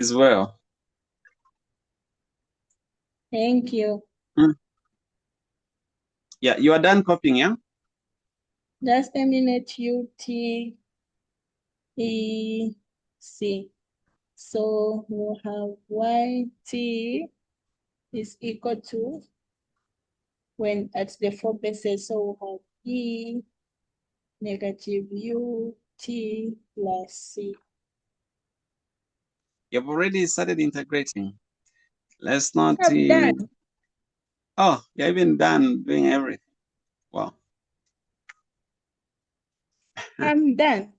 as well. Thank you. Yeah, you are done copying, yeah? Just a minute, UT. E, C. So we'll have YT is equal to, when at the four bases, so we'll have E negative UT plus C. You've already started integrating. Let's not... I'm done. Oh, you're even done doing everything. Wow. I'm done.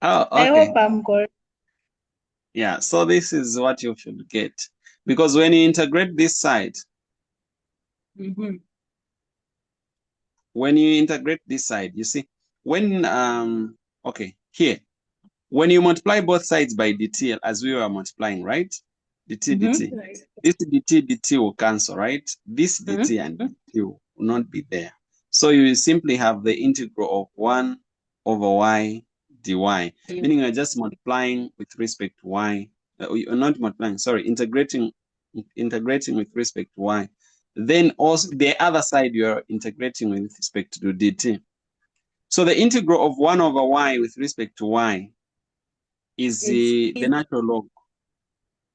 Oh, I okay. hope I'm correct. Yeah, so this is what you should get. Because when you integrate this side, when you integrate this side, you see, when, okay, here, when you multiply both sides by dt, as we were multiplying, right? dt, dt. This dt, dt will cancel, right? This dt and dt will not be there. So you simply have the integral of 1 over y dy, meaning you're just multiplying with respect to y. You're not multiplying, sorry, integrating with respect to y. Then also the other side you're integrating with respect to dt. So the integral of 1 over y with respect to y is the natural log.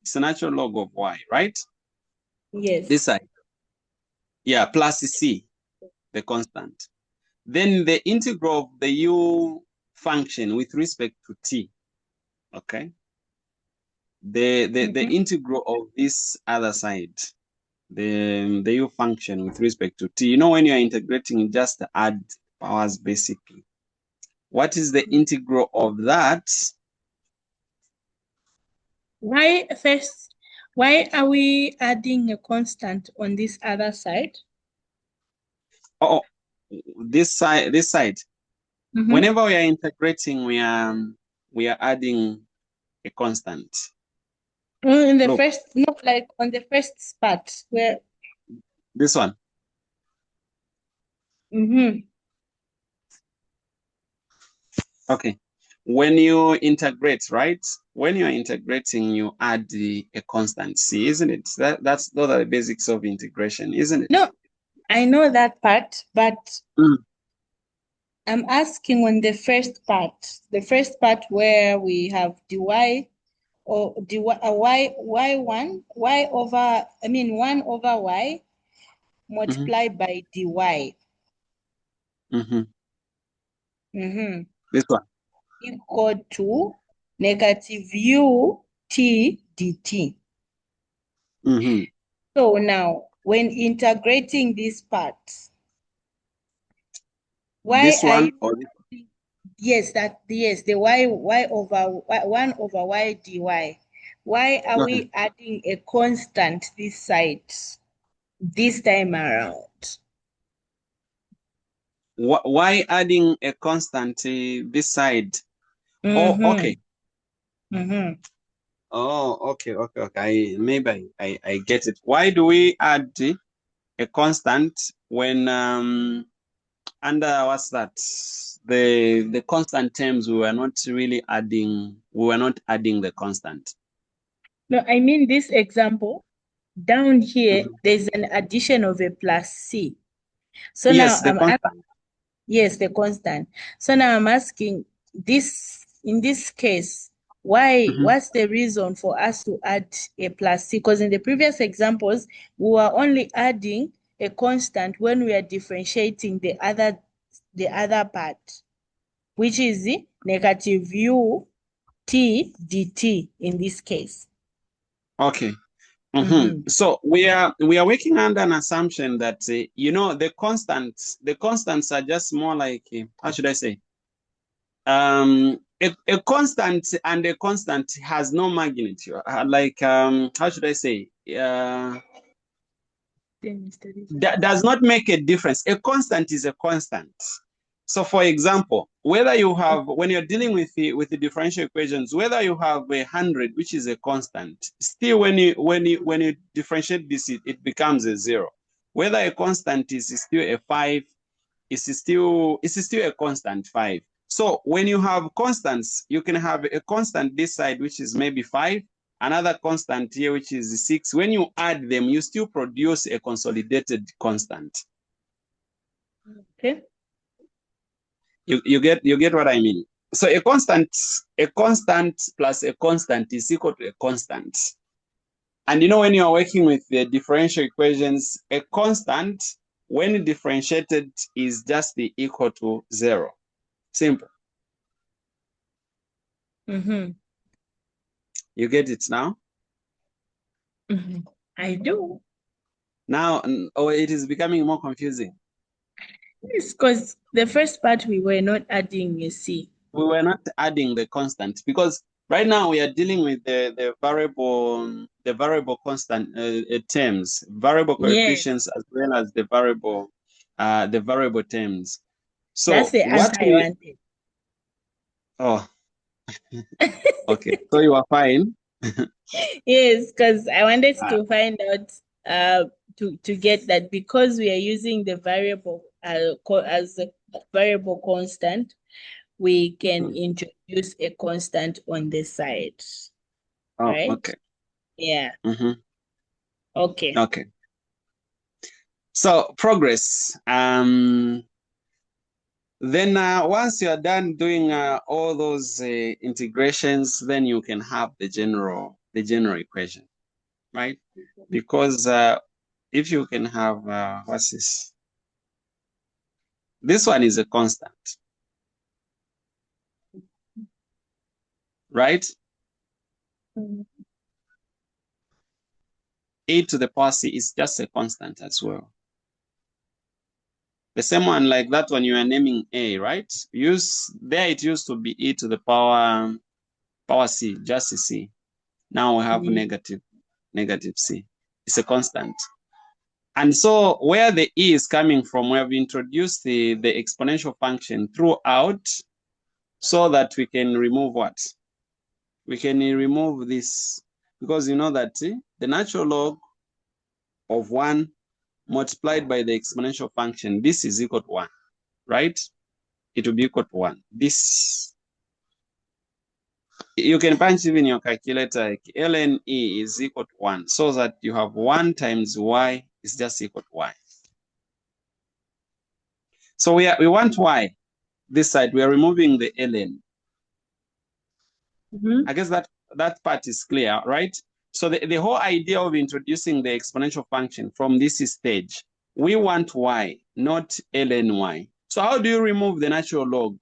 It's the natural log of y, right? Yes. This side. Yeah, plus c, the constant. Then the integral of the u function with respect to t, okay? The integral of this other side, the u function with respect to t. You know, when you're integrating, you just add powers basically. What is the integral of that? Why are we adding a constant on this other side? Oh, this side. Whenever we are integrating, we are adding a constant. In the Look, first, not like on the first part where. this one. Okay. When you integrate, right? When you're integrating, you add a constant c, isn't it? Those are the basics of integration, isn't it? No, I know that part, but I'm asking on the first part where we have dy or dy y1 y over, I mean 1 over y multiplied by dy. This one. Equal to negative u t dt. So now, when integrating this part, why this one or this one? Yes, the y over 1 over y dy. Why are one? we adding a constant this side this time around? Why adding a constant this side? Oh, okay. Oh, okay. Maybe I get it. Why do we add a constant when under what's that? The constant terms we were not adding the constant. No, I mean this example down here, there's an addition of a plus c. So Yes, now the constant. yes, the constant. So now I'm asking this, in this case, what's the reason for us to add a plus c? Because in the previous examples, we were only adding a constant when we are differentiating the other part, which is the negative u t dt in this case. Okay. So we are working under an assumption that the constants are just more like how should I say, a constant, and a constant has no magnitude, like how should I say, does not make a difference. A constant is a constant. So for example, whether you have, when you're dealing with the differential equations, whether you have 100, which is a constant, still when you differentiate this, it becomes a 0. Whether a constant is still a 5, it's still a constant 5. So when you have constants, you can have a constant this side, which is maybe 5, another constant here, which is 6. When you add them, you still produce a consolidated constant. Okay. You get what I mean? So a constant plus a constant is equal to a constant. And you know, when you are working with the differential equations, a constant, when differentiated, is just equal to 0. Simple. You get it now? I do. Now, it is becoming more confusing. It's because the first part we were not adding a C. We were not adding the constant because right now we are dealing with the variable constant terms, variable coefficients, as well as the variable terms. So that's the answer I wanted. Oh, okay. So you are fine. Yes, because I wanted to find out to get that because we are using the variable as a variable constant, we can introduce a constant on the side. Oh, right? okay. Yeah. Okay. Okay. So progress. Then once you are done doing all those integrations, then you can have the general equation, right? Because if you can have what's this? This one is a constant, right? A to the power C is just a constant as well. The same one like that one you are naming A, right? There it used to be E to the power C, just C. Now we have negative C. It's a constant. And so where the E is coming from, we have introduced the exponential function throughout so that we can remove what? We can remove this because you know that the natural log of 1 multiplied by the exponential function, this is equal to 1, right? It will be equal to 1. This, you can punch even your calculator, like ln E is equal to 1, so that you have 1 times y is just equal to y. So we want y. This side, we are removing the ln. I guess that part is clear, right? So the whole idea of introducing the exponential function from this stage, we want y, not ln y. So how do you remove the natural log?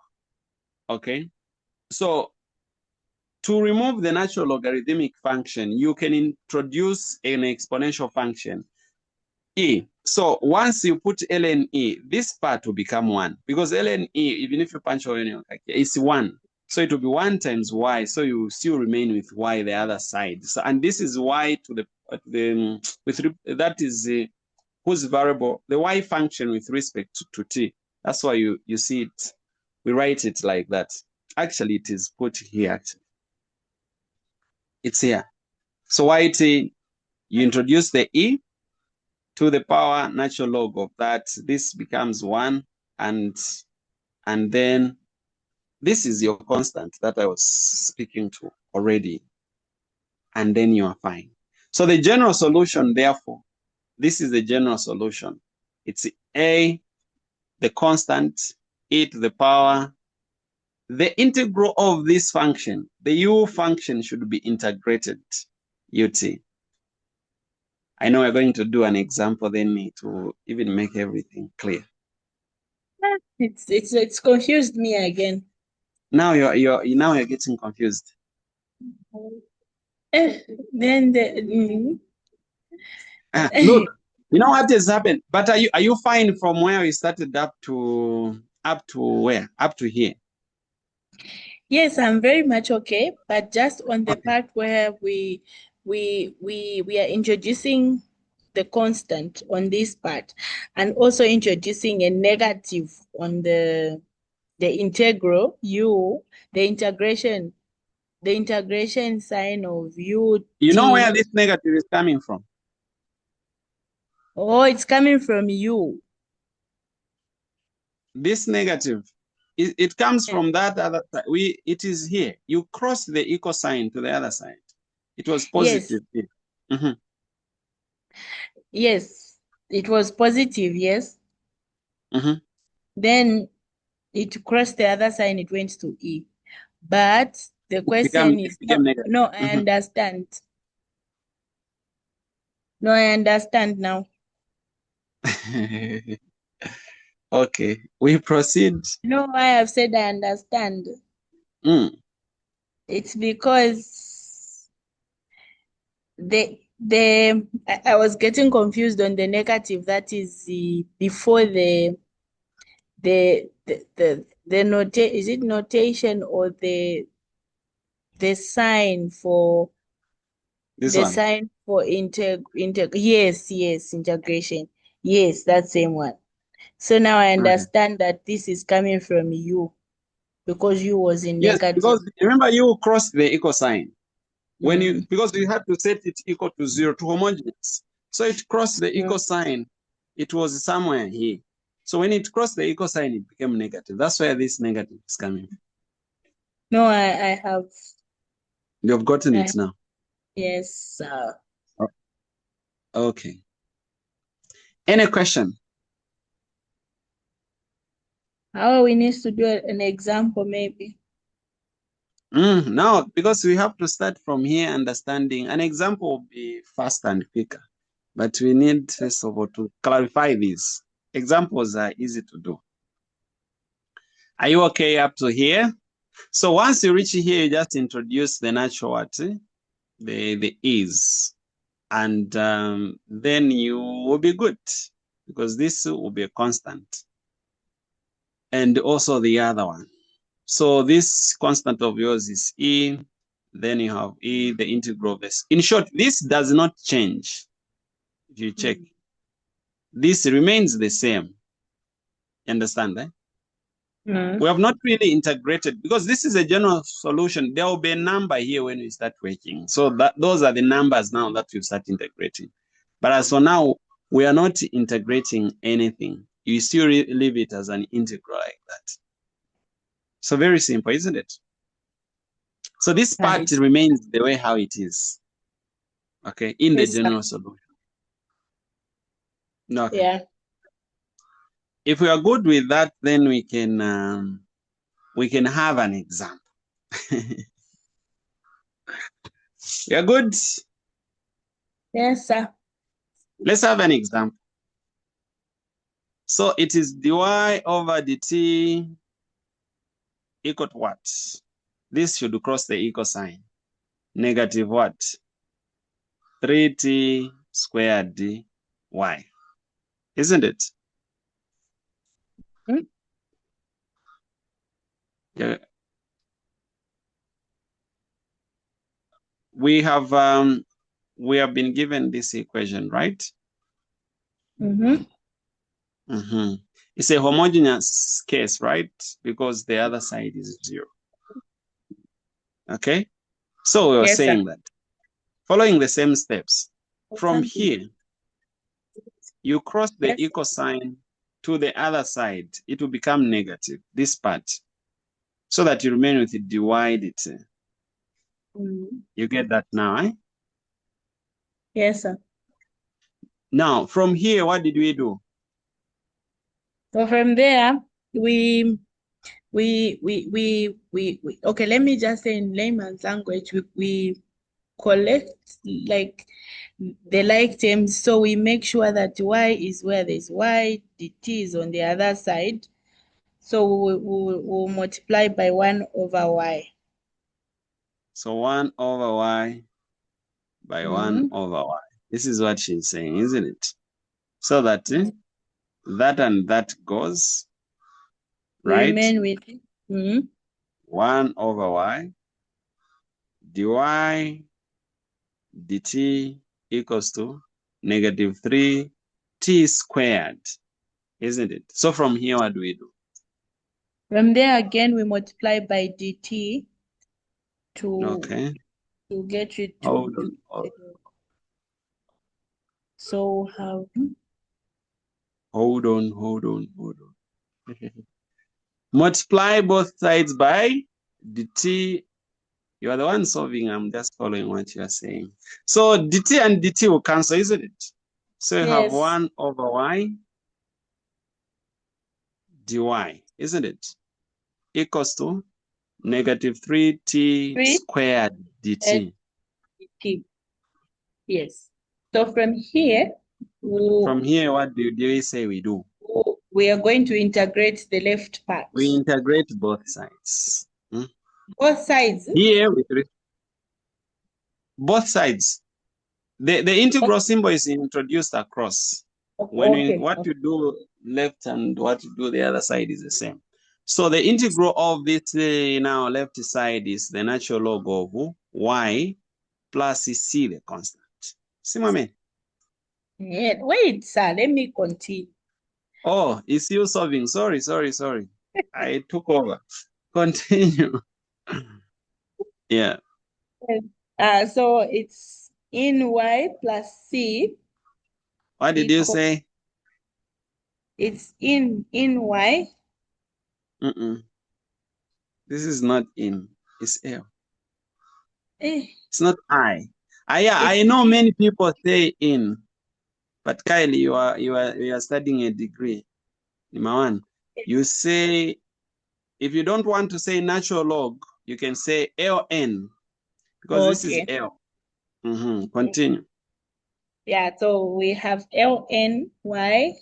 Okay, so to remove the natural logarithmic function, you can introduce an exponential function, e. So once you put ln e, this part will become 1, because ln e, even if you punch over your calculator, it's 1. So it will be 1 times y, so you still remain with y the other side. So, and this is y to that is whose variable, the y function with respect to t. That's why you see it, we write it like that. Actually, it is put here, actually. It's here. So yt, you introduce the e to the power natural log of that. This becomes 1, and then this is your constant that I was speaking to already. And then you are fine. So the general solution, therefore, this is the general solution. It's a, the constant, e to the power. The integral of this function, the u function, should be integrated, ut. I know we're going to do an example then to even make everything clear. It's confused me again. Now you're getting confused. Then look, you know what has happened? But are you fine from where we started up to where? Up to here? Yes, I'm very much okay. But just on the part where we are introducing the constant on this part, and also introducing a negative on the integral u, the integration sign of u. You know where this negative is coming from? Oh, it's coming from u. This negative, it comes from that other side. It is here. You cross the equal sign to the other side. It was Yes, positive. Mhm. yes, it was positive, yes. Mhm. Then it crossed the other sign, it went to E. But the question It is, became negative. no, I Mhm. understand. No, I understand now. Okay, we proceed. You know why I've said I understand? Mm. It's because I was getting confused on the negative that is before the is it notation or the sign for This the one. sign for yes, integration. Yes, that same one. So now I Okay. understand that this is coming from you because you was in Yes, negative. because remember you crossed the equal sign. Mm. Because you had to set it equal to 0 to homogeneous. So it crossed the equal Mm. sign. It was somewhere here. So when it crossed the equal sign, it became negative. That's where this negative is coming from. No, I have. You've gotten I, it now. yes. Oh, okay. Any question? How we need to do an example, maybe. Now, because we have to start from here, understanding an example will be fast and quicker. But we need, first of all, to clarify this. Examples are easy to do. Are you okay up to here? So once you reach here, you just introduce the natural what? The is. And then you will be good because this will be a constant. And also the other one. So this constant of yours is E. Then you have E, the integral of this. In short, this does not change. If you check, this remains the same. You understand, eh? Mm. We have not really integrated because this is a general solution. There will be a number here when we start working. So those are the numbers now that you start integrating. But as for now, we are not integrating anything. You still leave it as an integral like that. So very simple, isn't it? So this part Right. remains the way how it is. Okay, in the Yes, sir. general solution. Okay. Yeah. If we are good with that, then we can have an example. You're good. Yes, sir. Let's have an example. So it is dy over dt equal to what? This should cross the equal sign. Negative what? 3t squared dy. Isn't it? Mm. Yeah. We have been given this equation, right? Mm-hmm. It's a homogeneous case, right? Because the other side is 0. Okay? So we were Yes, sir. saying that following the same steps, from Something. here, you cross the Yes. equal sign to the other side, it will become negative, this part, so that you remain with it dy dt. Mm. You get that now, eh? Yes, sir. Now, from here, what did we do? So from there, we okay, let me just say in layman's language, we collect like the like terms, so we make sure that y is where there's y, dt is on the other side, so we'll multiply by 1 over y. So 1 over y by 1 Mm-hmm. over y. This is what she's saying, isn't it? So that Mm-hmm. that and that goes, We right? remain with 1 over y dy dt equals to negative 3t squared, isn't it? So from here, what do we do? from there again we multiply by dt to Okay, get it hold to on. so how Hold on. Multiply both sides by dt You are the one solving. I'm just following what you are saying. So dt and dt will cancel, isn't it? So you have Yes. 1 over y dy, isn't it? Equals to negative 3t 3 squared dt. dt. Yes. So from here, From here, what do we say we do? we are going to integrate the left part. We integrate both sides. Both sides? Here, both sides. The integral symbol is introduced across. What you do left and what you do the other side is the same. So the integral of this now left side is the natural log of y plus c, the constant. See, my man? Yeah. Wait, sir, let me continue. Oh, it's you solving. Sorry. I took over. Continue. Yeah. So it's in y plus c. What did you say? It's in y. This is not in. It's L. Eh, It's not I. I know many people say in, but Kylie, you are studying a degree. Number one, you say if you don't want to say natural log, you can say ln because this is L. Continue. Yeah, so we have ln y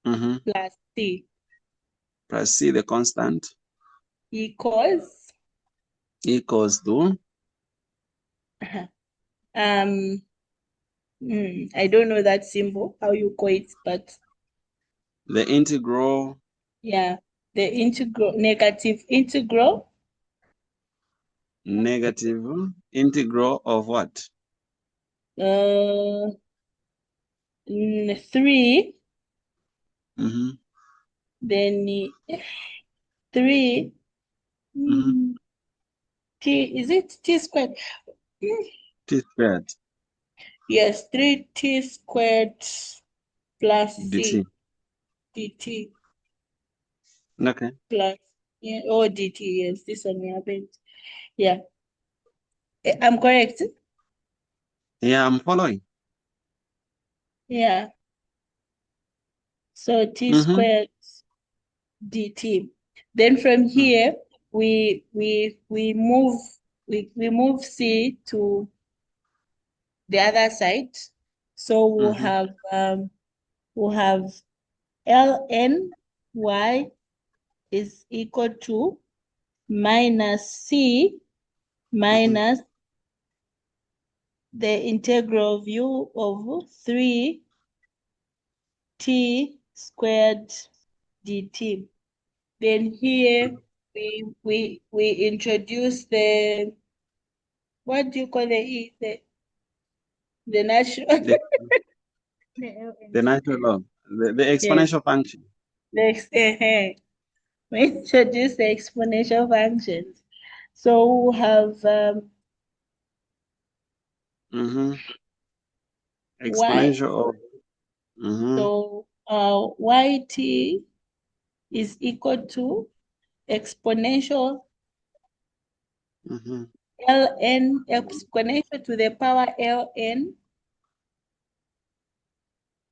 plus c Plus C, the constant, equals to I don't know that symbol, how you call it, but the integral. yeah, the integral, negative integral. Negative integral of what? 3, Mm-hmm. then 3 Mm-hmm. t, is it t squared? T squared Yes, 3t squared plus dt. c dt Okay. plus, yeah, or dt, yes, this one we haven't. Yeah, I'm correct. Yeah, I'm following. Yeah, so t Mm-hmm. squared dt. Then from here we move c to the other side. So we'll have ln y is equal to minus c minus the integral view of 3t squared dt. Then here we introduce the, what do you call the natural The, the natural log, the yes, exponential function. we introduce the exponential functions. So we'll have y. Exponential of. So yt is equal to exponential ln, exponential to the power ln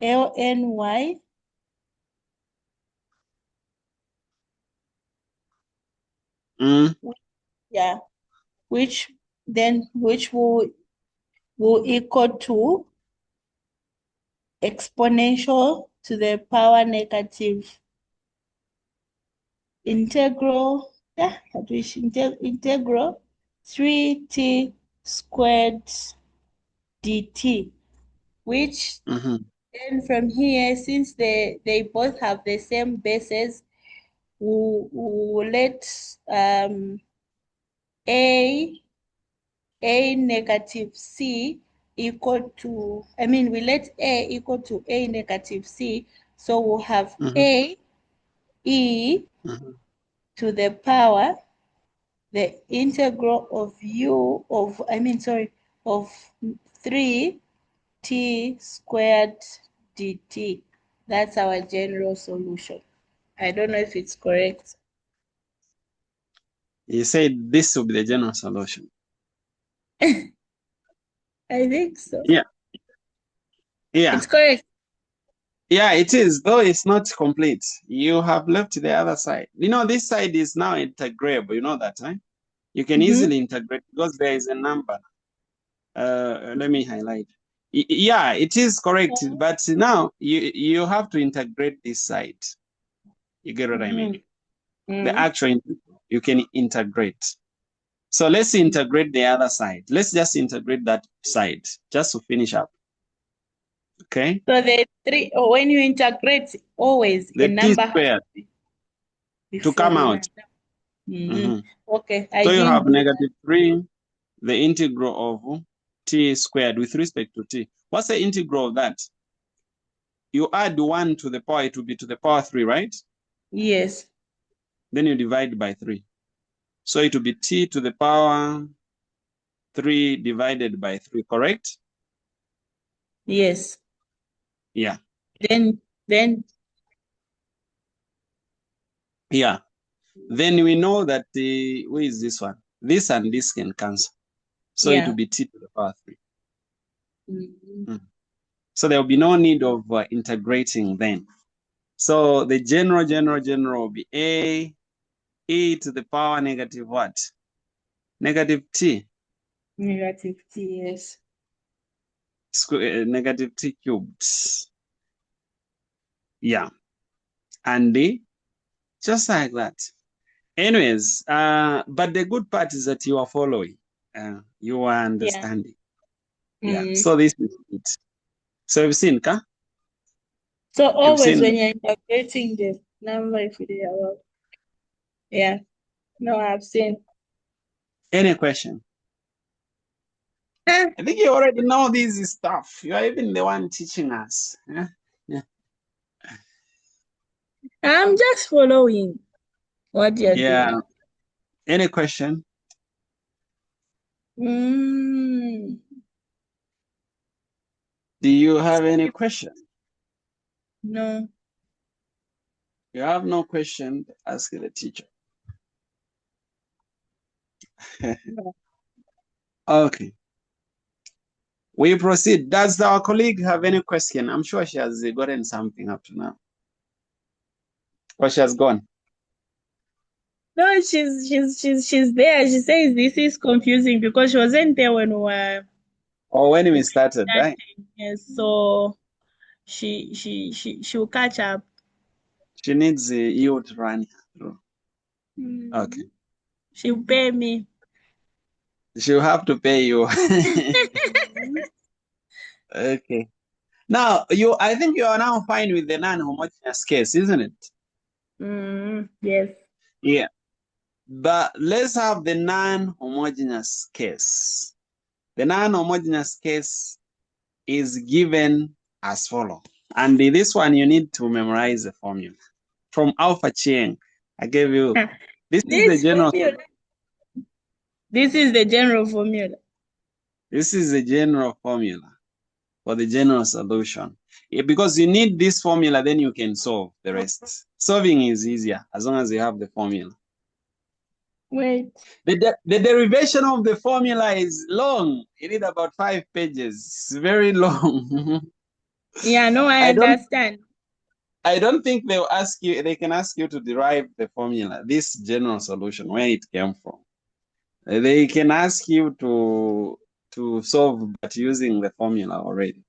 y yeah, which will equal to exponential to the power negative integral, integral 3t squared dt, which then from here, since they both have the same bases, we'll let a negative c equal to, we let a equal to a negative c, so we'll have a e to the power the integral of u of, of 3t squared dt. That's our general solution. I don't know if it's correct. You said this will be the general solution. I think so. Yeah. Yeah. It's correct. Yeah, it is, though it's not complete. You have left the other side. You know, this side is now integrable. You know that, right? You can easily integrate because there is a number. Let me highlight. Yeah, it is correct, but now you have to integrate this side. You get what I mean? The actual integral, you can integrate. So let's integrate the other side. Let's just integrate that side just to finish up. Okay? So the three, when you integrate, always a The t number has squared to be to before come the out. number. Okay, I So you didn't have do that. negative 3, the integral of t squared with respect to t. What's the integral of that? You add 1 to the power, it will be to the power 3, right? Yes. Then you divide by 3. So it will be t to the power 3 divided by 3, correct? Yes. Yeah. Then Yeah. Then we know that where is this one? This and this can cancel. So it will be t to the power 3. So there will be no need of integrating then. So the general will be a e to the power negative what? Negative t. Negative t, yes. Negative t cubed. Yeah. And just like that. Anyways, but the good part is that you are following. You are understanding. Yeah. So this is it. So you've seen, Ka? So You've always seen. when you're integrating the number, if you about, yeah. No, I've seen. Any question? I think you already know this stuff. You are even the one teaching us. Yeah. I'm just following what you're doing. Any question? Mm, Do you have any question? no. You have no question, ask the teacher. Okay. We proceed. Does our colleague have any question? I'm sure she has gotten something up to now. Or she has gone. No, she's there. She says this is confusing because she wasn't there when we were Or when we started, right? Yes, so she'll catch up. She needs you to run through. Okay. She'll pay me. She'll have to pay you. Okay. Now, I think you are now fine with the non-homogeneous case, isn't it? Yes. Yeah. But let's have the non-homogeneous case. The non-homogeneous case is given as follows. And this one, you need to memorize the formula. From Alpha Chain, I gave you. This is the general formula. This is the general formula. This is the general formula for the general solution. Because you need this formula, then you can solve the rest. Solving is easier as long as you have the formula. Wait. The derivation of the formula is long. You need about 5 pages. It's very long. Yeah, no, I understand. I don't think they can ask you to derive the formula, this general solution, where it came from. They can ask you to solve, but using the formula already.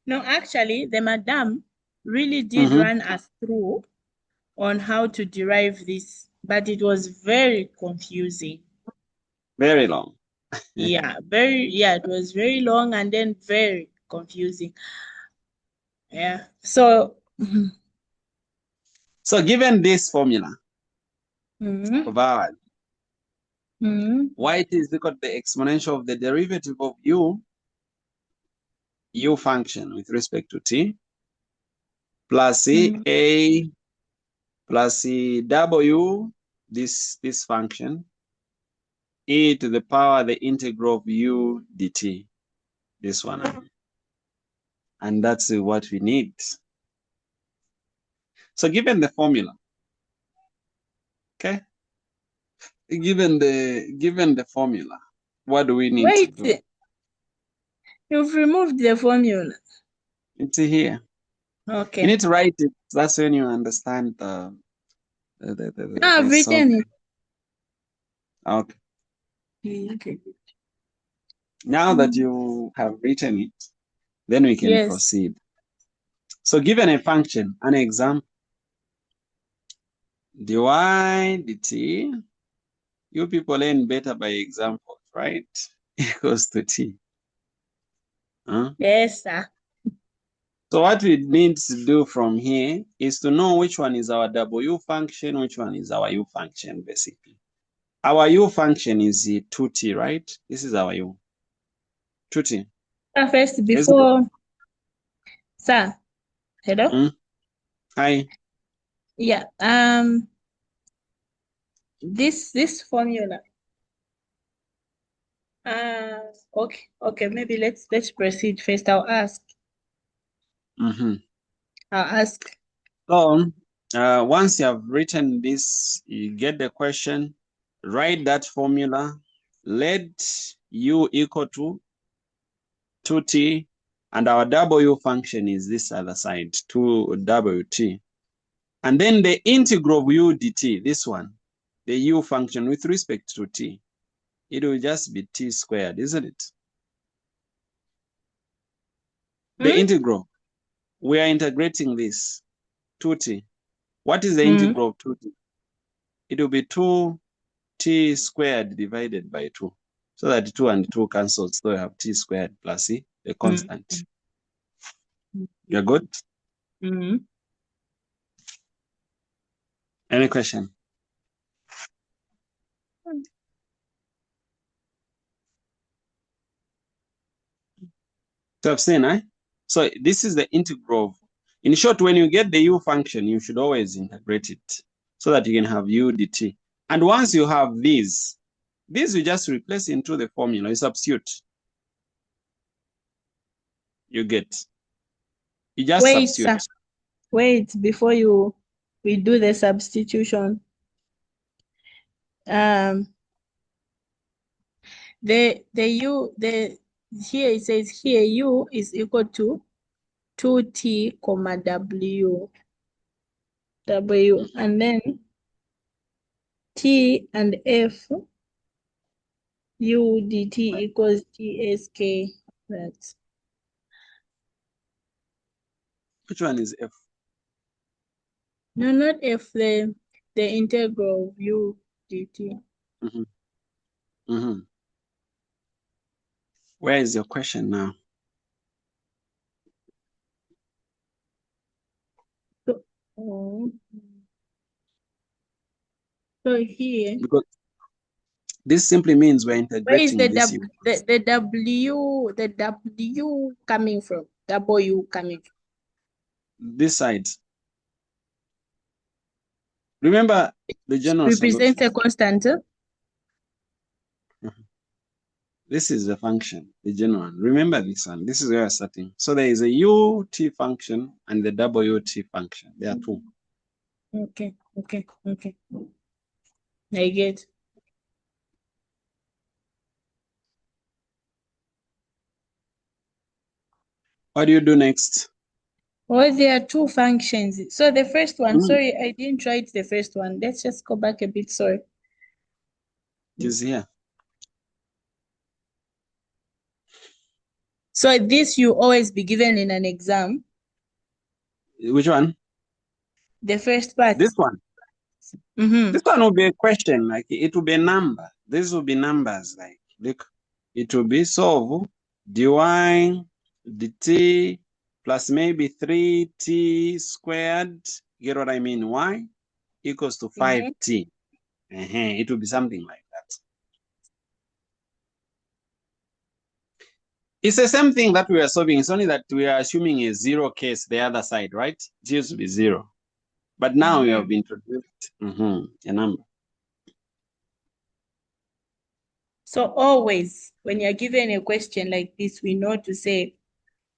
No, actually, the madam really did run us through on how to derive this, but it was very confusing. Very long. It was very long and then very confusing. Yeah. So given this formula of ours, y is equal to the exponential of the derivative of u function with respect to t plus a plus w, this function, e to the power the integral of u dt, this one. And that's what we need. So given the formula, okay, given the formula, what do we need to do? You've removed the formula. It's here. Okay. You need to write it. That's when you understand No, I've written it. Okay. Okay. Now that you have written it, then we can proceed. So given a function, an example, dy dt, you people learn better by examples, right? Equals to t. Yes, sir. So what we need to do from here is to know which one is our w function, which one is our u function, basically. Our u function is 2t, right? This is our u. 2t. First, before... Sir, hello? Hi. Yeah. This formula. Okay. Maybe let's proceed first. I'll ask. I'll ask. So, once you have written this, you get the question, write that formula, let u equal to 2t, and our w function is this other side, 2wt. And then the integral of u dt, this one, the u function with respect to t, it will just be t squared, isn't it? The integral, we are integrating this, 2t. What is the integral of 2t? It will be 2t squared divided by 2. So that 2 and 2 cancel, so you have t squared plus c, the constant. You're good? Any question? So I've seen, eh? So this is the integral. In short, when you get the u function, you should always integrate it so that you can have u dt. And once you have these you just replace into the formula, you substitute. You get. You just substitute. Sir. Wait, before we do the substitution. Here it says here u is equal to 2t comma w, and then t and f, u dt equals tsk. That's... Which one is f? No, not f, the integral of u dt. Where is your question now? So here, because this simply means we're integrating where is this. the w coming from? W coming from this side. Remember the general represents solution. a constant. This is the function, the general one. Remember this one. This is where we're starting. So there is a ut function and the wt function. There are two. Okay. I get. What do you do next? Well, there are two functions. So the first one, sorry, I didn't write the first one. Let's just go back a bit, sorry. It is here. So this you always be given in an exam. Which one? The first part. This one. This one will be a question, like it will be a number. This will be numbers, like look, it will be solve dy dt plus maybe 3t squared. Get what I mean? Y equals to 5t. It will be something like that. It's the same thing that we are solving. It's only that we are assuming a zero case the other side, right? It used to be 0. But now we have introduced a number. So always, when you're given a question like this, we know to say...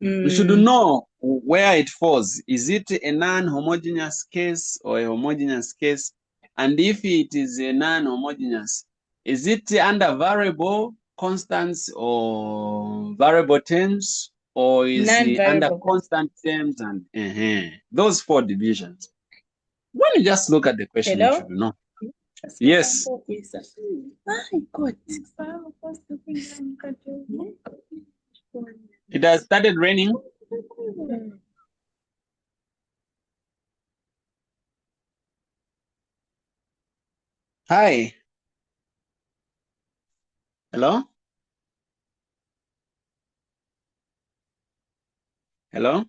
We should know where it falls. Is it a non-homogeneous case or a homogeneous case? And if it is a non-homogeneous, is it under variable constants or variable terms, or is it under Non-variable. constant terms? And those 4 divisions. When you just look at the question, you should Hello? know. Yes. My God. It has started raining. Hi. Hello? Hello?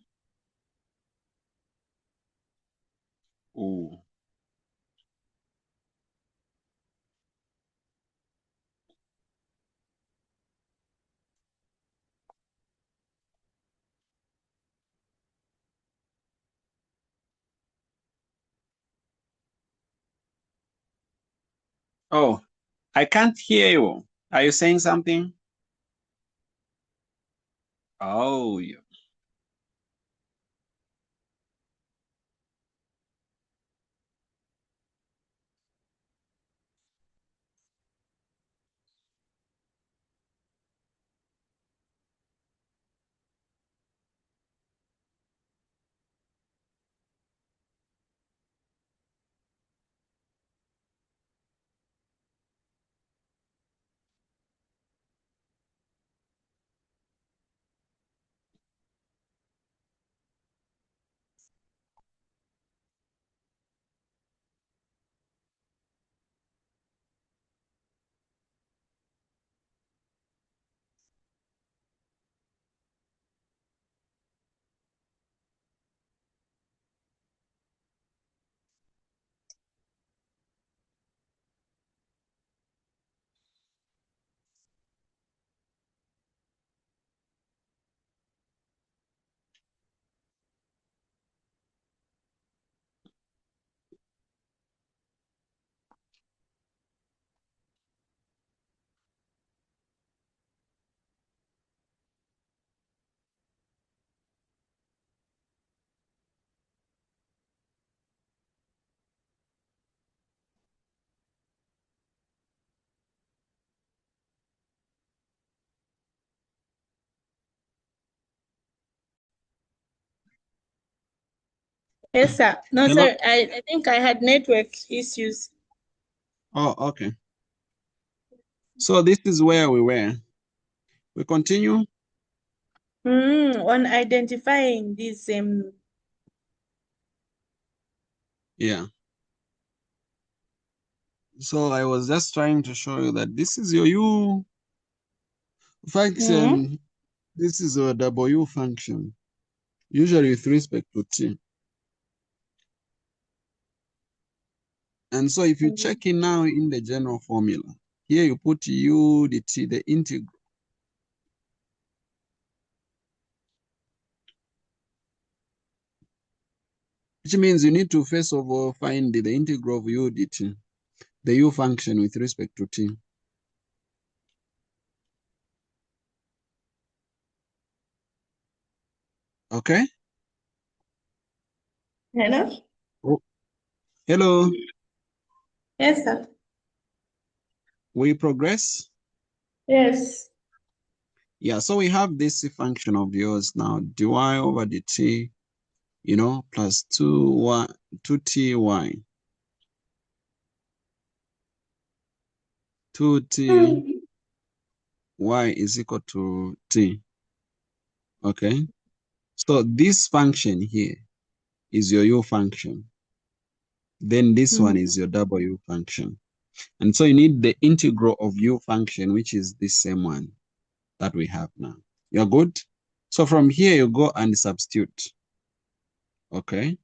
Ooh. Oh, I can't hear you. Are you saying something? Oh, yeah. Yes, sir. No, Hello? sir. I think I had network issues. Oh, okay. So this is where we were. We continue. On identifying these Yeah. So I was just trying to show you that this is your U function. This is a W function, usually with respect to T. And so if you check in now in the general formula, here you put U dt, the integral. Which means you need to first of all find the integral of U dt, the U function with respect to T. Okay? Hello? Oh, hello. Yes, sir. We progress? Yes. Yeah, so we have this function of yours now, dy over dt, plus 2ty, 2ty is equal to t. Okay? So this function here is your U function. Then this one is your W function. And so you need the integral of U function, which is the same one that we have now. You're good? So from here, you go and substitute. Okay?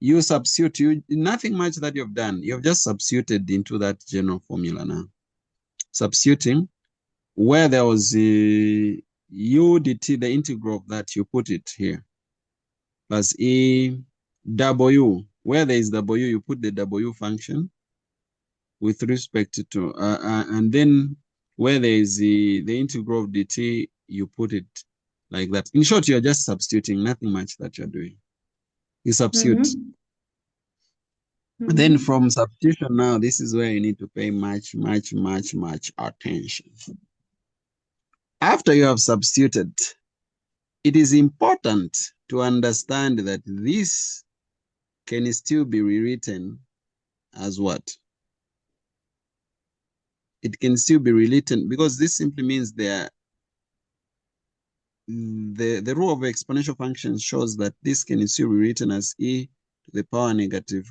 You substitute, nothing much that you've done. You've just substituted into that general formula now. Substituting, where there was a U dt, the integral of that, you put it here. Plus E W, where there is W, you put the W function with respect to, and then where there is the integral of dt, you put it like that. In short, you're just substituting, nothing much that you're doing. You substitute. Then from substitution now, this is where you need to pay much attention. After you have substituted, it is important to understand that this can still be rewritten as what? It can still be rewritten because this simply means the rule of exponential functions shows that this can still be written as e to the power negative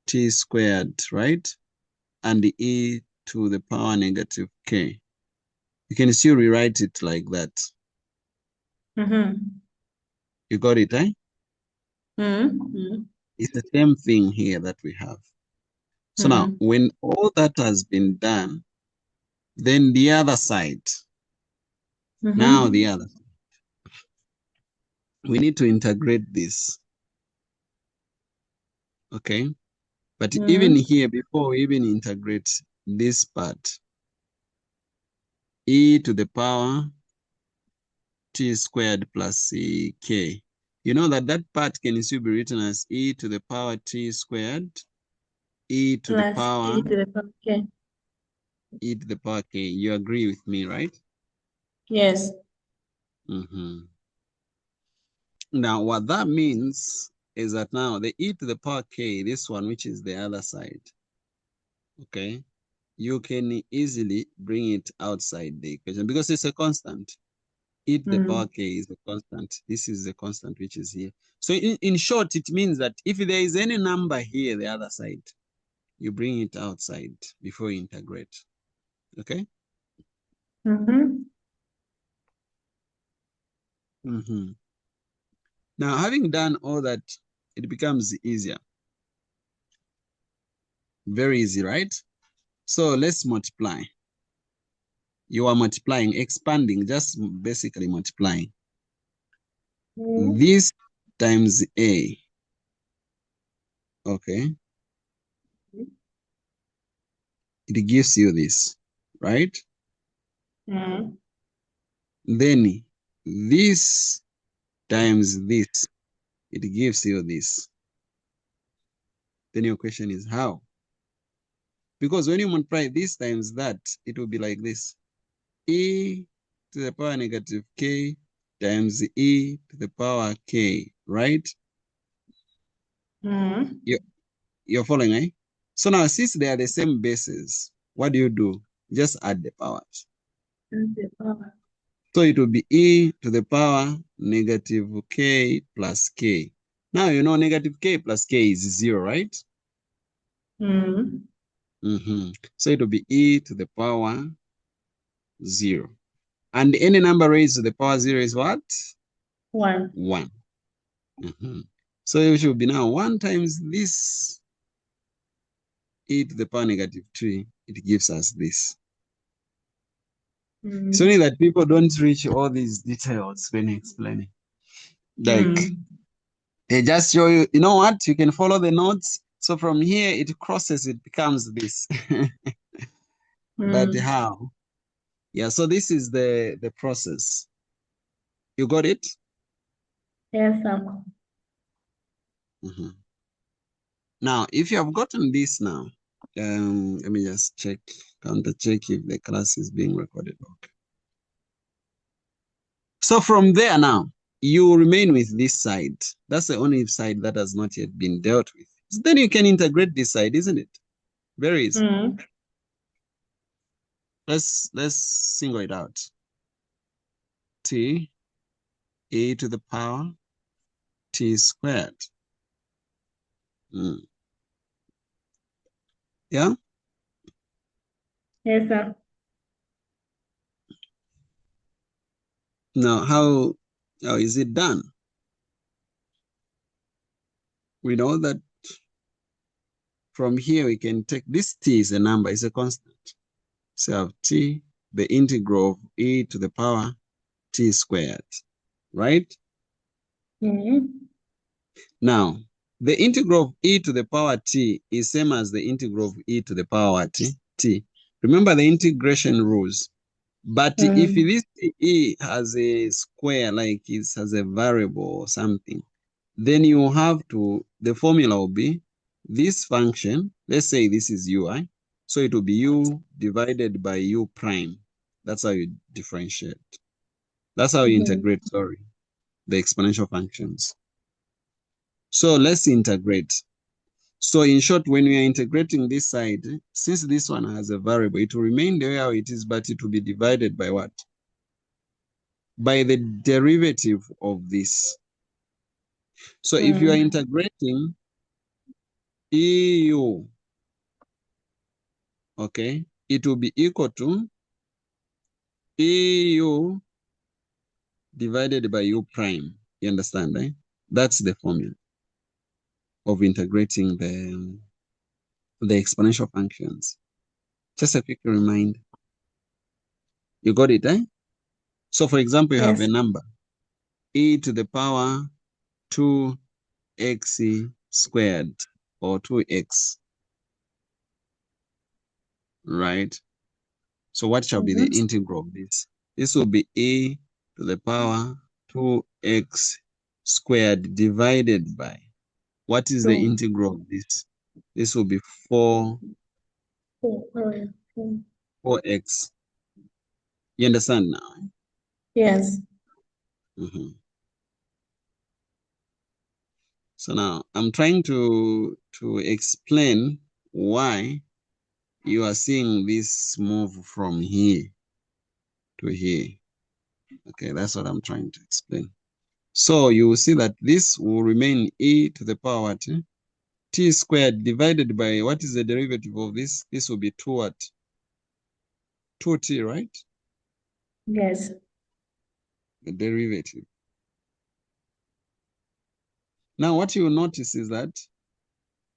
t squared, right? And e to the power negative k. You can still rewrite it like that. You got it, eh? It's the same thing here that we have. So now, when all that has been done, then the other side, now the other side, we need to integrate this, okay? But even here, before we even integrate this part, e to the power t squared plus k, you know that that part can still be written as e to the power t squared, e to the power e to the power k. E to the power k. You agree with me, right? Yes. Now, what that means is that now the e to the power k, this one, which is the other side, okay, you can easily bring it outside the equation because it's a constant. E to the power k is a constant. This is the constant which is here. So in short, it means that if there is any number here, the other side, you bring it outside before you integrate. Okay? Now, having done all that, it becomes easier. Very easy, right? So let's multiply. You are multiplying, expanding, just basically multiplying. This times A. Okay. It gives you this, right? Then this times this, it gives you this. Then your question is how? Because when you multiply this times that, it will be like this. E to the power negative k times e to the power k, right? You're following, eh? So now, since they are the same bases, what do? Just add the powers. So it will be e to the power negative k plus k. Now, you know negative k plus k is 0, right? So it will be e to the power 0. And any number raised to the power 0 is what? 1. 1. So it should be now 1 times this e to the power negative 3. It gives us this. It's only that people don't reach all these details when explaining. Like, they just show you, you know what? You can follow the notes. So from here, it crosses, it becomes this. But how? Yeah, so this is the process. You got it? Yes, Now, if you have gotten this now, let me just counter check if the class is being recorded. Okay. So from there now, you remain with this side. That's the only side that has not yet been dealt with. So then you can integrate this side, isn't it? Very easy. Let's single it out. T e to the power t squared. Yeah? Yes, sir. Now, how is it done? We know that from here we can take this t is a number, it's a constant. So have t, the integral of e to the power t squared, right? Now, the integral of e to the power t is same as the integral of e to the power t. Remember the integration rules. But if this e has a square, like it has a variable or something, then you have to, the formula will be this function, let's say this is ui, so it will be u divided by u prime. That's how you differentiate. That's how you integrate, sorry, the exponential functions. So let's integrate. So in short, when we are integrating this side, since this one has a variable, it will remain the way how it is, but it will be divided by what? By the derivative of this. So if you are integrating EU, okay, it will be equal to EU divided by U prime. You understand, right? That's the formula of integrating the exponential functions. Just a quick reminder. You got it, eh? So for example, you have a number, e to the power 2x squared or 2x, right? So what shall be the integral of this? This will be e to the power 2x squared divided by, what is the integral of this? This will be 4x. You understand now? Yes. So now I'm trying to explain why you are seeing this move from here to here. Okay, that's what I'm trying to explain. So you will see that this will remain e to the power what? T squared divided by, what is the derivative of this? This will be 2 what? 2t, right? Yes. The derivative. Now what you will notice is that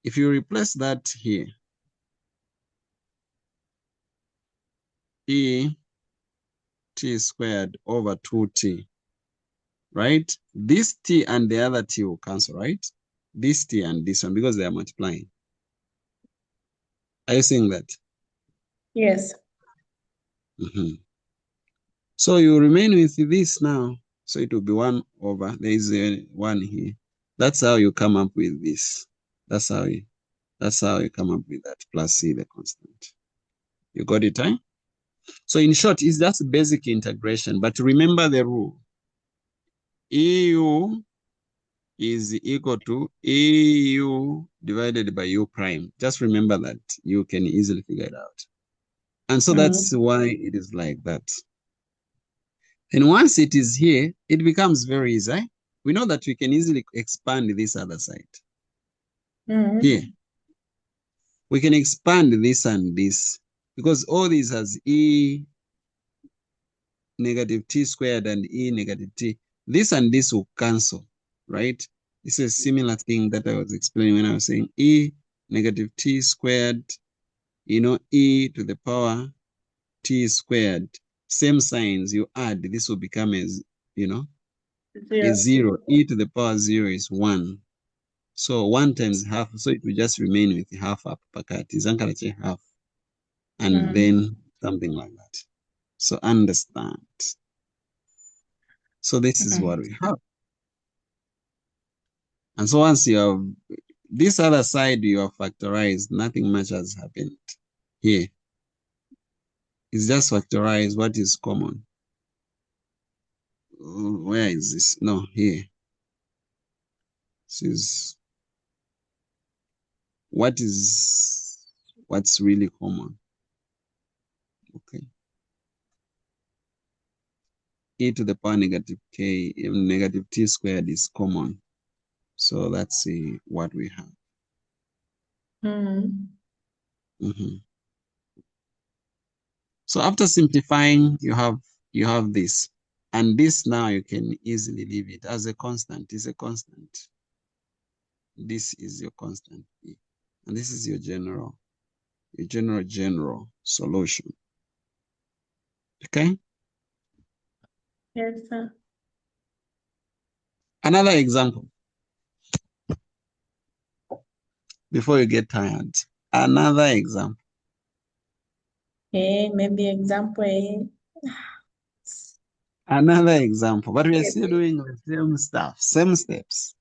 if you replace that here, e t squared over 2t, right? This t and the other t will cancel, right? This t and this one, because they are multiplying. Are you seeing that? Yes. So you remain with this now. So it will be 1 over, there is a 1 here. That's how you come up with this. That's how you come up with that, plus c, the constant. You got it, eh? So in short, it's just basic integration, but remember the rule. EU is equal to EU divided by U prime. Just remember that. You can easily figure it out. And so that's why it is like that. And once it is here, it becomes very easy. Eh? We know that we can easily expand this other side. Here. We can expand this and this, because all these has e negative t squared and e negative t. This and this will cancel, right? It's a similar thing that I was explaining when I was saying e negative t squared, e to the power t squared. Same signs, you add, this will become a 0. E to the power 0 is 1. So 1 times half, so it will just remain with half up pakati. Zankarache half. And then something like that. So understand. So this is what we have. And so once you have this other side, you have factorized, nothing much has happened here. It's just factorize what is common. Where is this? No, here. This is what's really common. Okay. E to the power negative k, negative t squared is common. So let's see what we have. So after simplifying, you have this. And this now you can easily leave it as a constant. It's a constant. This is your constant. And this is your general solution. Okay? Yes, sir. Another example. Before you get tired. Another example. Maybe example A. Another example. But we are still doing the same stuff, same steps.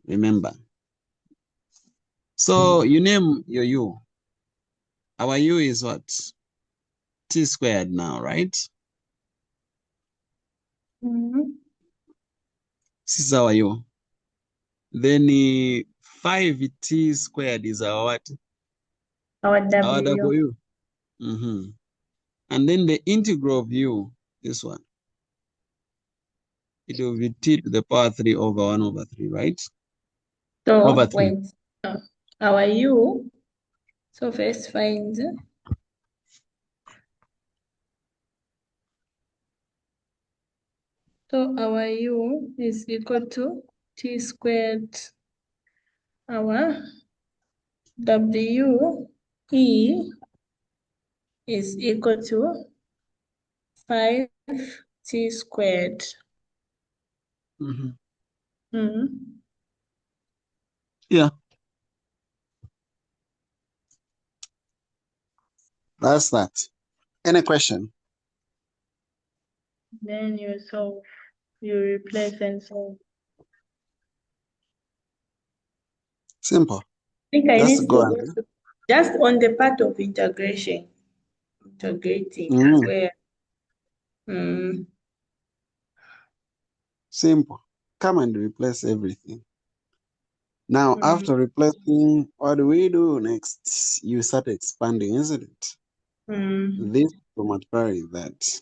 Remember. So you name your u. Our u is what? T squared now, right? This is our u. Then 5t squared is our what? Our Our W. w. And then the integral of u, this one, it will be t to the power 3 over 1 over 3, right? Over So 3. wait. Our U. So first find. So our U is equal to T squared. Our W E is equal to 5T squared. Yeah. That's that. Any question? Then you solve. You replace and solve. Simple. I think I Just need go to and just on the part of integration, integrating where. Simple. Come and replace everything. Now, after replacing, what do we do next? You start expanding, isn't it? This to multiply that.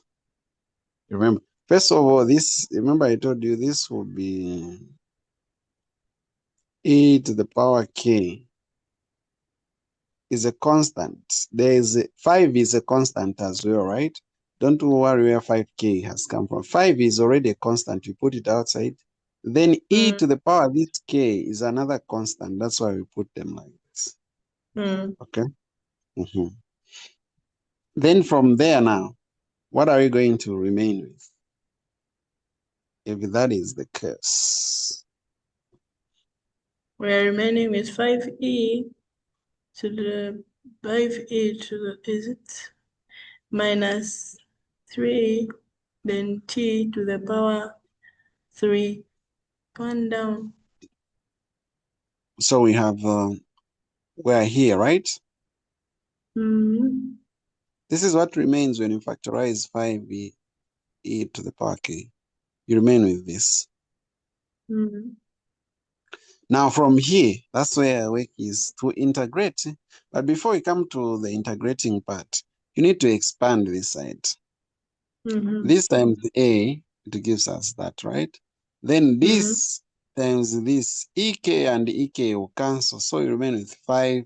Remember, first of all, this, remember I told you this will be e to the power k is a constant. There is 5 is a constant as well, right? Don't worry where 5k has come from. 5 is already a constant. You put it outside. Then e to the power this k is another constant. That's why we put them like this. Okay. Then from there now, what are we going to remain with? If that is the case. We are remaining with 5e to the 5e to the, is it minus 3, then t to the power 3, 1 down. So we have, we're here, right? This is what remains when you factorize 5e to the power k. You remain with this. Now from here, that's where our work is to integrate. But before we come to the integrating part, you need to expand this side. This times a, it gives us that, right? Then this times this, ek and ek will cancel. So you remain with 5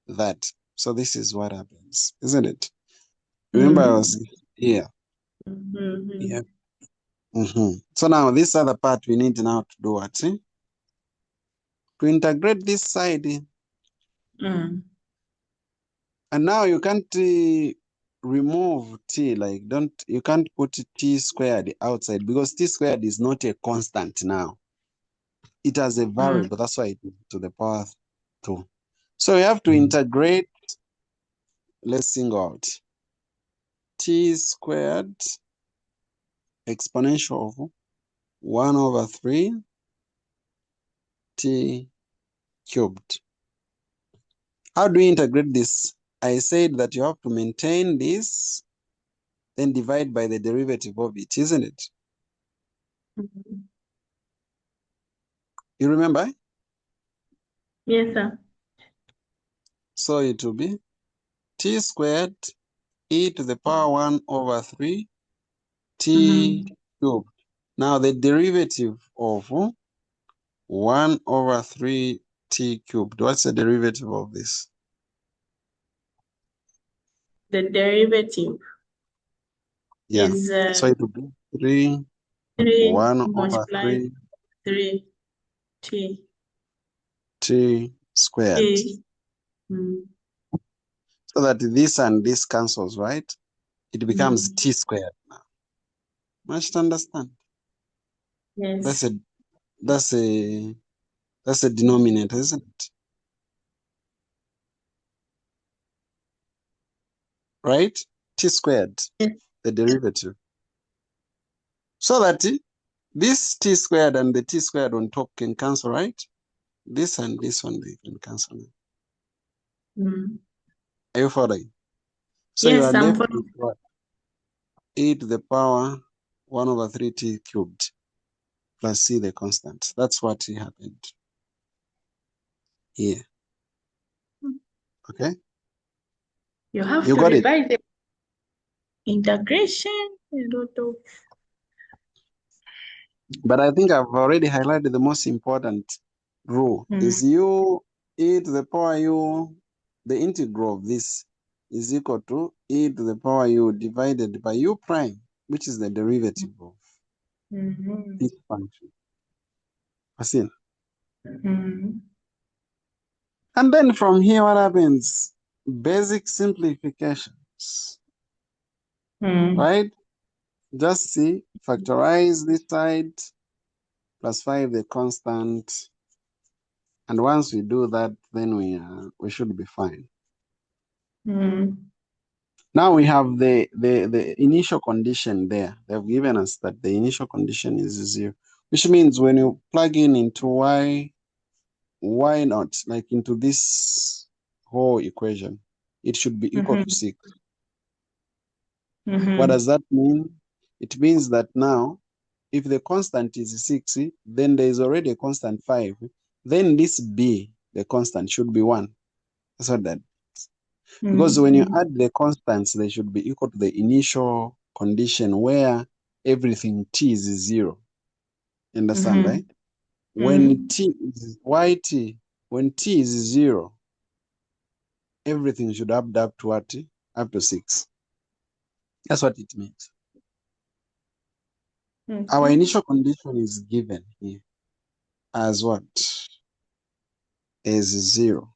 that. So this is what happens, isn't it? Remember I was here. Yeah. So now this other part we need now to do what? To integrate this side. And now you can't remove t, like you can't put t squared outside because t squared is not a constant now. It has a variable, that's why it is to the power 2. So you have to integrate, let's single out t squared exponential of 1 over 3 t cubed. How do we integrate this? I said that you have to maintain this, then divide by the derivative of it, isn't it? You remember? Yes, sir. So it will be t squared e to the power 1 over 3 t cubed. Now the derivative of 1 over 3 t cubed. What's the derivative of this? The derivative is So it will be 3 1 over 3 3 t squared. So that this and this cancels, right? It becomes t squared now. Much to understand. Yes. That's a denominator, isn't it? Right? T squared, the derivative. So that this t squared and the t squared on top can cancel, right? This and this one, they can cancel. Mm. Are you following? So you are Yes, I'm left with following. what? E to the power 1 over 3t cubed plus c the constant. That's what happened here. Okay? You have You to got it? revise the integration. A lot of. But I think I've already highlighted the most important rule. Mm. Is u e to the power u, the integral of this is equal to e to the power u divided by u prime, which is the derivative of Mm-hmm. this function. See? Mm-hmm. And then from here, what happens? Basic simplifications, Mm. right? Just see, factorize this side, plus 5 the constant. And once we do that, then we should be fine. Mm. Now we have the initial condition there. They've given us that the initial condition is 0, which means when you plug in into why not, like into this whole equation, it should be equal to Mm-hmm. 6. What Mm-hmm. does that mean? It means that now, if the constant is 6, then there is already a constant 5. Then this b, the constant, should be 1. That's what that. Because when you Mm-hmm. add the constants, they should be equal to the initial condition where everything t is 0. You understand, Mm-hmm. right? When t is yt, when t is 0, everything should add up to what? Up to 6. That's what it means. Our Okay. initial condition is given here as what? As 0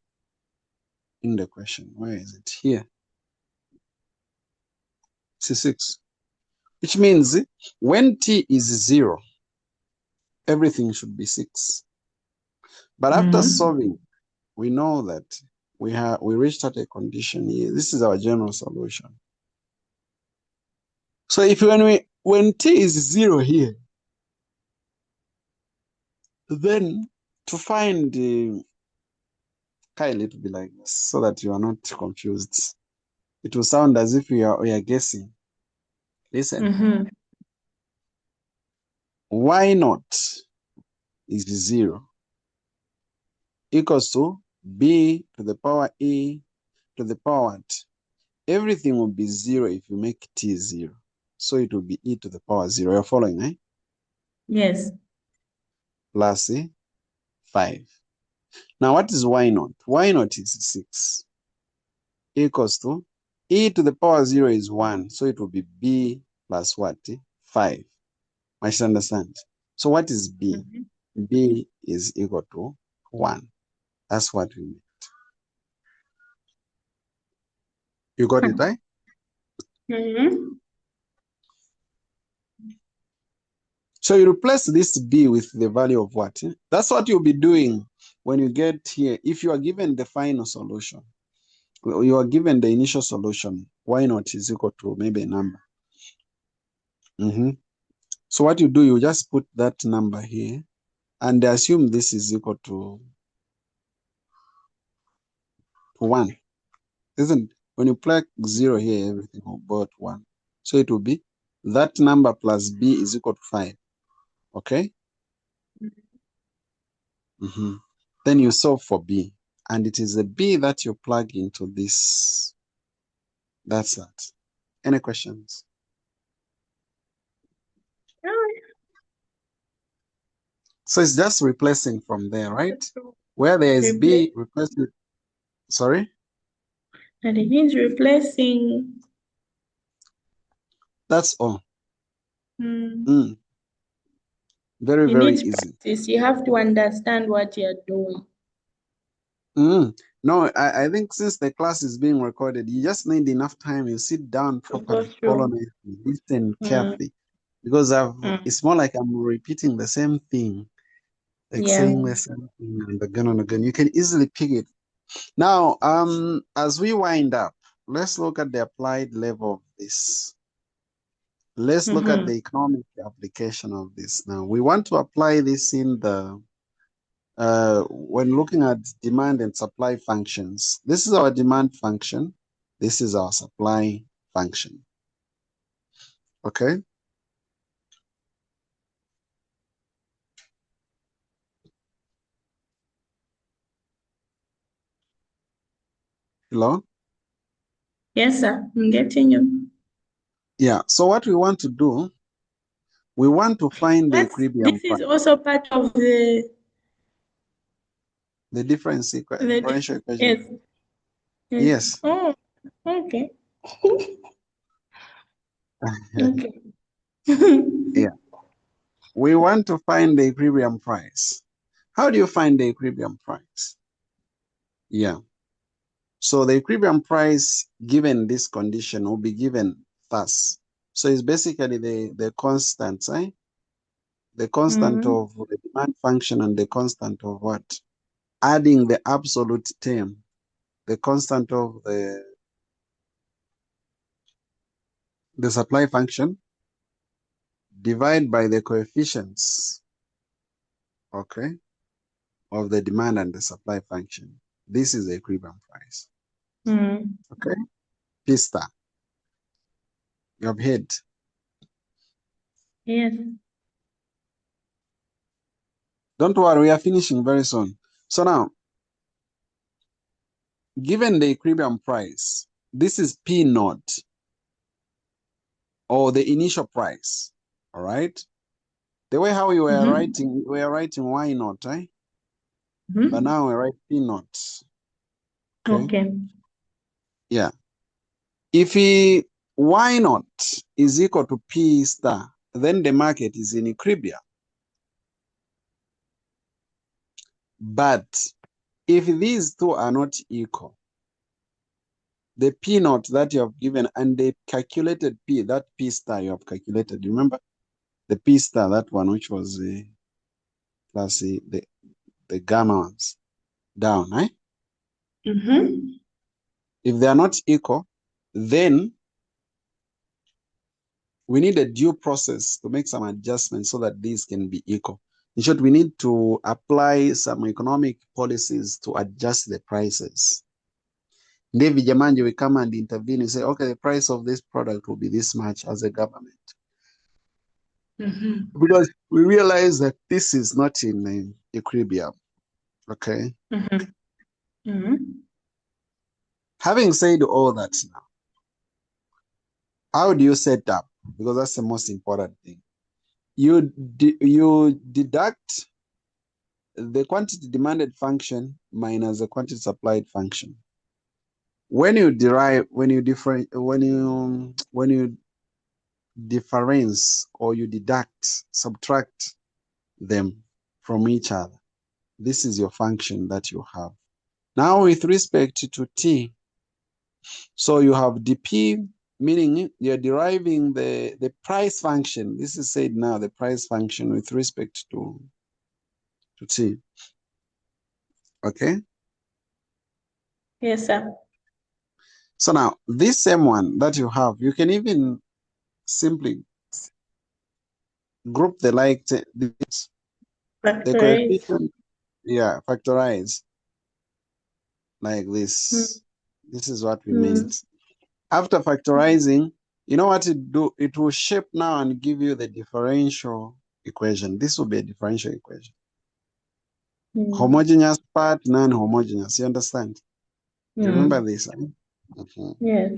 in the question. Where is it? Here. It's 6. Which means when t is 0, everything should be 6. But after Mm-hmm. solving, we know that we reached at a condition here. This is our general solution. So if when t is 0 here, then to find Kyle, it will be like this so that you are not confused. It will sound as if we are guessing. Listen, Mm-hmm. why not is 0 equals to b to the power e to the power what? Everything will be 0 if you make t 0. So it will be e to the power 0. You're following, eh? Yes. Plus 5. Now, what is y naught? Y naught is 6 equals to e to the power 0 is 1. So it will be b plus what? 5. I should understand. So what is b? Mm-hmm. B is equal to 1. That's what we need. You got it, right? Mm-hmm. So you replace this b with the value of what? That's what you'll be doing when you get here. If you are given the final solution, you are given the initial solution, y naught is equal to maybe a number. So what you do, you just put that number here and assume this is equal to 1. Isn't it? When you plug 0 here, everything will go to 1. So it will be that number plus b is equal to 5. Okay? Then you solve for b. And it is the b that you plug into this. That's that. Any questions? So it's just replacing from there, right? Where there is Replace. b, replace it. Sorry? And it means replacing. That's all. Mm. Very, You very need easy. practice. You have to understand what you're doing. No, I think since the class is being recorded, you just need enough time. You sit down To go properly, follow through. me, listen Mm. carefully. Because Mm. it's more like I'm repeating the same thing, like Yeah. saying the same thing and again and again. You can easily pick it. Now, as we wind up, let's look at the applied level of this. Let's look at Mm-hmm. the economic application of this. Now, we want to apply this in the when looking at demand and supply functions, this is our demand function. This is our supply function. Okay. Hello? Yes, sir. I'm getting you. Yeah. So what we want to do, we want to find the equilibrium This is price, also part of the the differential equation. yes. Yes. Yes. Oh, okay. Okay. Yeah. We want to find the equilibrium price. How do you find the equilibrium price? Yeah. So the equilibrium price given this condition will be given thus. So it's basically the constant, eh? The constant Mm-hmm. of the demand function and the constant of what? Adding the absolute term, the constant of the supply function, divide by the coefficients, okay, of the demand and the supply function. This is the equilibrium price. Mm. Okay? P star. You have heard. Yes. Don't worry, we are finishing very soon. So now, given the equilibrium price, this is P naught, or the initial price. All right? The way how we are writing Y naught, eh? But Mm-hmm. now we write P naught. Okay? Okay. Yeah. If Y naught is equal to P star, then the market is in equilibrium. But if these two are not equal, the P naught that you have given and the calculated P, that P star you have calculated, remember the P star, that one which was plus the gamma ones down, eh? Mm-hmm. If they are not equal, then we need a due process to make some adjustments so that these can be equal. In short, we need to apply some economic policies to adjust the prices. David Jamanji will come and intervene and say, okay, the price of this product will be this much as a government. Mm-hmm. Because we realize that this is not in equilibrium. Okay. Mm-hmm. Mm-hmm. Having said all that now, how do you set up? Because that's the most important thing. You deduct the quantity demanded function minus the quantity supplied function. When you difference or you deduct, subtract them from each other, this is your function that you have. Now with respect to t, so you have dp, meaning you're deriving the price function. This is said now, the price function with respect to t. Okay. Yes, sir. So now this same one that you have, you can even simply group the the Factorize. coefficient, yeah, factorize like Mm. this. This is what we Mm. meant. After factorizing, you know what it do? It will shape now and give you the differential equation. This will be a differential equation. Mm. Homogeneous part, non-homogeneous. You understand? You remember Mm. this? Eh? Mhm. Yes.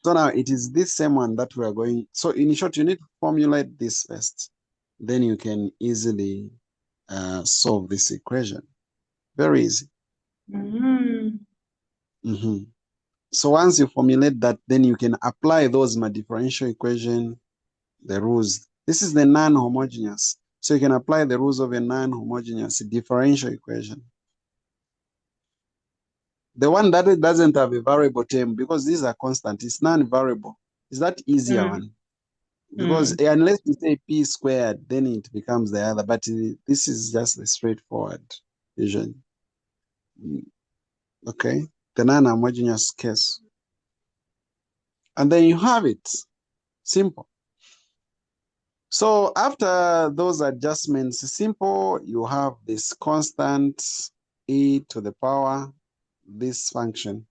So now it is this same one that we are going. So in short, you need to formulate this first. Then you can easily solve this equation. Very easy. Mm-hmm. Mhm. So once you formulate that, then you can apply those my differential equation, the rules. This is the non-homogeneous. So you can apply the rules of a non-homogeneous differential equation. The one that it doesn't have a variable term, because these are constant, it's non-variable. Is that easier Mm. one? Because Mm. unless you say p squared, then it becomes the other. But this is just the straightforward vision. Okay, the non-homogeneous case. And then you have it. Simple. So after those adjustments, simple, you have this constant e to the power, this function.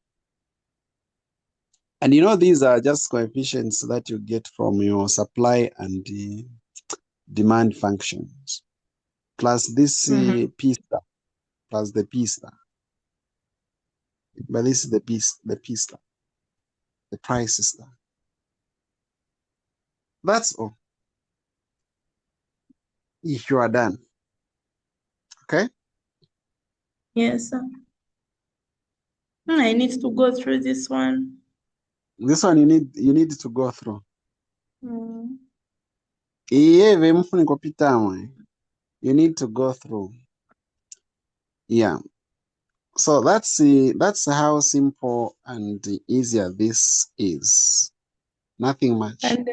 And you know, these are just coefficients that you get from your supply and demand functions, plus this p star, plus the p star. But this is the p star, the price star. That's all. If you are done. Okay? Yes, sir. I need to go through this one. This one you need to go through. Mm. You need to go through. Yeah. So that's how simple and easier this is. Nothing much. And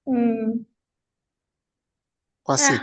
mm, Kwasi.